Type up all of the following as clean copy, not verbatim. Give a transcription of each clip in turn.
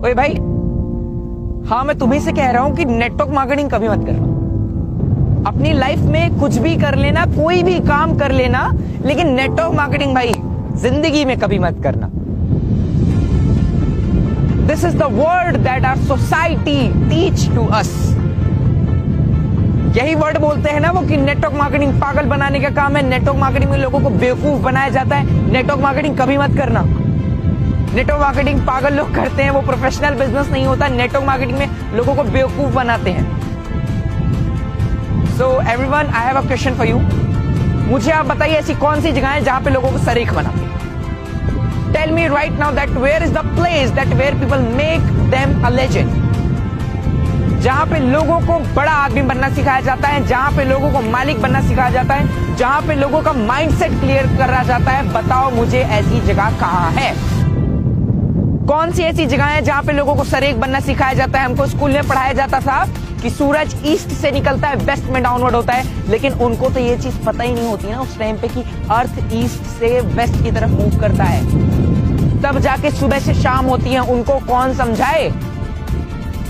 ओए भाई, हाँ मैं तुम्ही से कह रहा हूं कि नेटवर्क मार्केटिंग कभी मत करना। अपनी लाइफ में कुछ भी कर लेना, कोई भी काम कर लेना, लेकिन नेटवर्क मार्केटिंग भाई जिंदगी में कभी मत करना। This is the word that our society teach to us. यही वर्ड बोलते हैं ना वो कि नेटवर्क मार्केटिंग पागल बनाने का काम है, नेटवर्क मार्केटिंग में लोगों को बेवकूफ बनाया जाता है, नेटवर्क मार्केटिंग कभी मत करना। नेटवर्क मार्केटिंग पागल लोग करते हैं, वो प्रोफेशनल बिजनेस नहीं होता। नेटवर्क मार्केटिंग में लोगों को बेवकूफ बनाते हैं। So everyone, I have a question for you. मुझे आप बताइए ऐसी कौन सी जगह है जहां पे लोगों को सरीख बनाते हैं। Tell me right now that where is the place that where people make them a legend. जहां पे लोगों को बड़ा आदमी बनना सिखाया जाता है, जहां पे लोगों को मालिक बनना सिखाया जाता है, जहां पे लोगों का माइंडसेट क्लियर करा जाता है। बताओ मुझे ऐसी जगह कहां है? कौन सी ऐसी जगह है जहां पे लोगों को सरेख बनना सिखाया जाता है? हमको स्कूल में पढ़ाया जाता था कि सूरज ईस्ट से निकलता है, वेस्ट में डाउनवर्ड होता है, लेकिन उनको तो ये चीज पता ही नहीं होती ना उस टाइम पे कि अर्थ ईस्ट से वेस्ट की तरफ मूव करता है। तब जाके सुबह से शाम होती है, उनको कौन समझाए?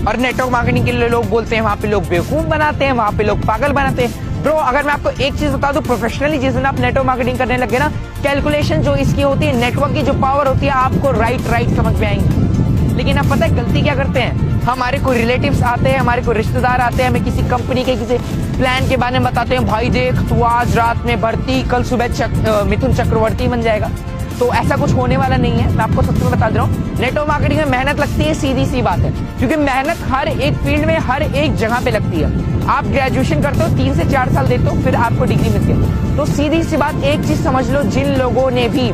और नेटवर्क मार्केटिंग के लिए लोग बोलते हैं वहां पे लोग बेवकूफ बनाते हैं, वहां पे लोग पागल बनाते हैं। ब्रो, अगर मैं आपको एक चीज बता दूं, प्रोफेशनली जिस दिन आप नेटवर्क मार्केटिंग करने लगे ना, कैलकुलेशन जो इसकी होती है, नेटवर्क की जो पावर होती है, आपको राइट समझ में आएंगी। लेकिन आप पता है गलती क्या करते हैं? हमारे कोई रिलेटिव्स आते हैं, हमारे कोई रिश्तेदार आते हैं, हमें किसी कंपनी के किसी प्लान के बारे में बताते हैं, भाई देख तू आज रात में भर्ती, कल सुबह मिथुन चक्रवर्ती बन जाएगा। तो ऐसा कुछ होने वाला नहीं है। मैं आपको सबसे पहले बता दे रहा हूँ, नेटवर्क मार्केटिंग में मेहनत लगती है, सीधी सी बात है, क्योंकि मेहनत हर एक फील्ड में हर एक जगह पे लगती है। आप ग्रेजुएशन करते हो, 3 से 4 साल देते हो, फिर आपको डिग्री मिलती है। तो सीधी सी बात, एक चीज समझ लो, जिन लोगों ने भी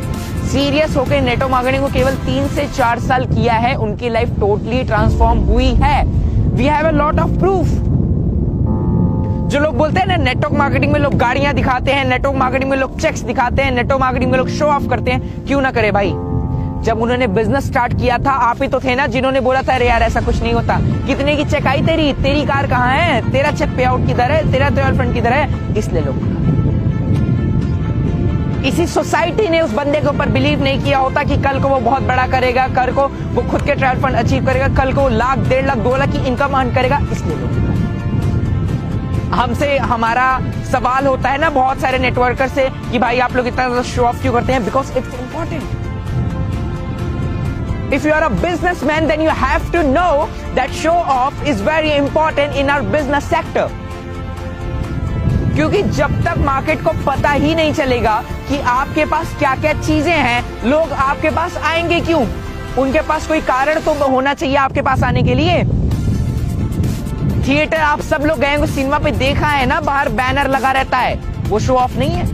सीरियस होकर नेटवर्क मार्केटिंग को केवल 3 से 4 साल किया है, उनकी लाइफ टोटली ट्रांसफॉर्म हुई है। We have a lot of proof. जो लोग बोलते हैं ना नेटवर्क मार्केटिंग में लोग गाड़ियां दिखाते हैं, नेटवर्क मार्केटिंग में लोग चेक्स दिखाते हैं, नेटवर्क मार्केटिंग में लोग शो ऑफ करते हैं, क्यों ना करे भाई? जब उन्होंने बिजनेस स्टार्ट किया था, आप ही तो थे ना जिन्होंने बोला था अरे यार ऐसा कुछ नहीं होता। कितने की चेक आई तेरी कार कहाँ है, तेरा चेक पे आउट किधर है, तेरा ट्रायल फंड किधर है? इसलिए लोग, इसी सोसाइटी ने उस बंदे के ऊपर बिलीव नहीं किया होता कि कल को वो बहुत बड़ा करेगा, कल को वो खुद के ट्रायल फंड अचीव करेगा, कल को 1 लाख 1.5 लाख 2 लाख की इनकम अर्न करेगा। इसलिए लोग, हमसे हमारा सवाल होता है ना बहुत सारे नेटवर्कर से कि भाई आप लोग इतना ज्यादा शो ऑफ क्यों करते हैं? Because it's important. If you are a businessman then you have to know that show off is very important in our business sector. क्योंकि जब तक मार्केट को पता ही नहीं चलेगा कि आपके पास क्या क्या चीजें हैं, लोग आपके पास आएंगे क्यों? उनके पास कोई कारण तो होना चाहिए आपके पास आने के लिए। थिएटर आप सब लोग गए, सिनेमा पे देखा है ना, बाहर बैनर लगा रहता है, वो शो ऑफ नहीं है।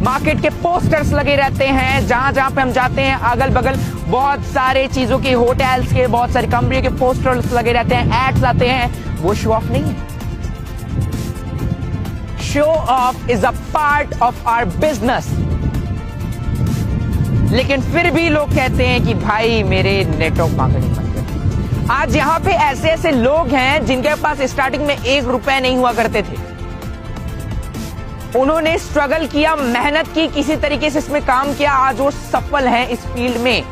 मार्केट के पोस्टर्स लगे रहते हैं, जहां जहां पे हम जाते हैं अगल बगल बहुत सारे चीजों के, होटल्स के, बहुत सारी कंपनी के पोस्टर्स लगे रहते हैं, एड्स आते हैं, वो शो ऑफ नहीं है। Show off is a part of our business. लेकिन फिर भी लोग कहते हैं कि भाई मेरे नेटवर्क मार्केटिंग मत कर। आज यहां पे ऐसे ऐसे लोग हैं जिनके पास स्टार्टिंग में 1 रुपया नहीं हुआ करते थे। उन्होंने स्ट्रगल किया, मेहनत की, किसी तरीके से इसमें काम किया, आज वो सफल हैं इस फील्ड में।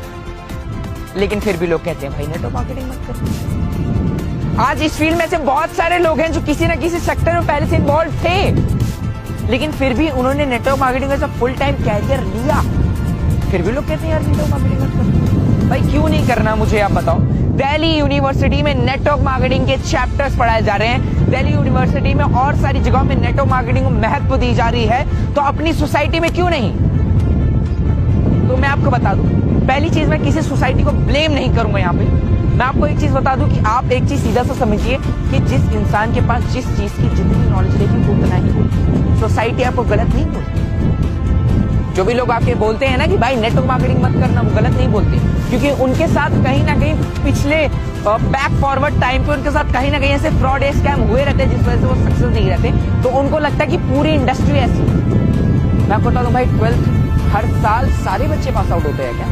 लेकिन फिर भी लोग कहते हैं भाई नेटवर्क मार्केटिंग मत कर। आज इस फील्ड में से बहुत सारे लोग हैं जो किसी ना किसी सेक्टर में पहले से इन्वॉल्व थे, लेकिन फिर भी उन्होंने नेटवर्क मार्केटिंग का फुल टाइम कैरियर लिया। फिर भी लोग कहते हैं यार नेटवर्क मार्केटिंग मत कर। भाई क्यों नहीं करना, मुझे आप बताओ। दिल्ली यूनिवर्सिटी में नेटवर्क मार्केटिंग के चैप्टर्स पढ़ाए जा रहे हैं, दिल्ली यूनिवर्सिटी में और सारी जगहों में नेटवर्क मार्केटिंग को महत्व दी जा रही है, तो अपनी सोसाइटी में क्यों नहीं? तो मैं आपको बता दूं, पहली चीज, मैं किसी सोसाइटी को ब्लेम नहीं करूंगा यहाँ पे। मैं आपको एक चीज बता दूं कि आप एक चीज सीधा सा समझिए कि जिस इंसान के पास जिस चीज की जितनी नॉलेज रहेगी उतना ही सोसाइटी आपको गलत नहीं बोलती। जो भी लोग आपके बोलते हैं ना कि भाई नेटवर्क मार्केटिंग मत करना, वो गलत नहीं बोलते, क्योंकि उनके साथ कहीं ना कहीं पिछले बैक फॉरवर्ड टाइम पे उनके साथ कहीं ना कहीं ऐसे फ्रॉड स्कैम हुए रहते हैं जिस वजह से वो सक्सेस नहीं रहते। तो उनको लगता है कि पूरी इंडस्ट्री ऐसी है। मैं आपको बता दूं भाई, 12th हर साल सारे बच्चे पास आउट होते हैं क्या?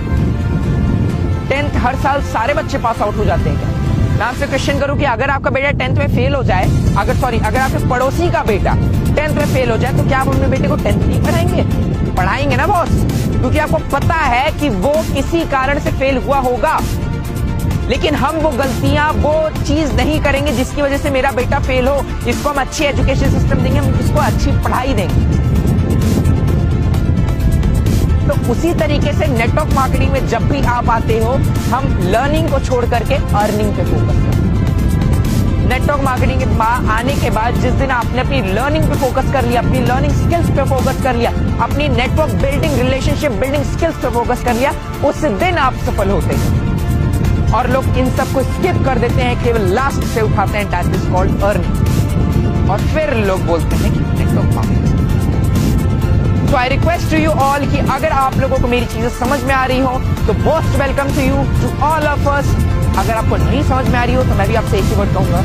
10th हर साल सारे बच्चे पास आउट हो जाते हैं क्या? मैं आपसे क्वेश्चन करूं कि अगर आपका बेटा 10th में फेल हो जाए, अगर आपके पड़ोसी का बेटा 10th में फेल हो जाए, तो क्या आप अपने बेटे को 10th नहीं पढ़ाएंगे? पढ़ाएंगे ना बॉस, क्योंकि आपको पता है कि वो किसी कारण से फेल हुआ होगा। लेकिन हम वो गलतियां, वो चीज नहीं करेंगे जिसकी वजह से मेरा बेटा फेल हो। इसको हम अच्छी एजुकेशन सिस्टम देंगे, हम इसको अच्छी पढ़ाई देंगे। तो उसी तरीके से नेटवर्क मार्केटिंग में जब भी आप आते हो, हम लर्निंग को छोड़ करके अर्निंग पे फोकस करते हैं। नेटवर्क मार्केटिंग के आने के बाद जिस दिन आपने अपनी लर्निंग पे फोकस कर लिया, अपनी लर्निंग स्किल्स पे फोकस कर लिया, अपनी network building, relationship building skills पे फोकस कर लिया, उस दिन आप सफल होते हैं। और लोग इन सब को स्किप कर देते हैं, केवल लास्ट से उठाते हैं, दैट इज कॉल्ड अर्निंग। और फिर लोग बोलते हैं कि network marketing. So I request to you all कि अगर आप लोगों को मेरी चीजें समझ में आ रही हो तो most welcome to you, to all of us। अगर आपको नहीं समझ में आ रही हो तो मैं भी आपसे एक ही वर्ड कहूंगा,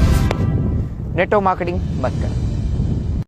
नेटवर्क मार्केटिंग मत करें।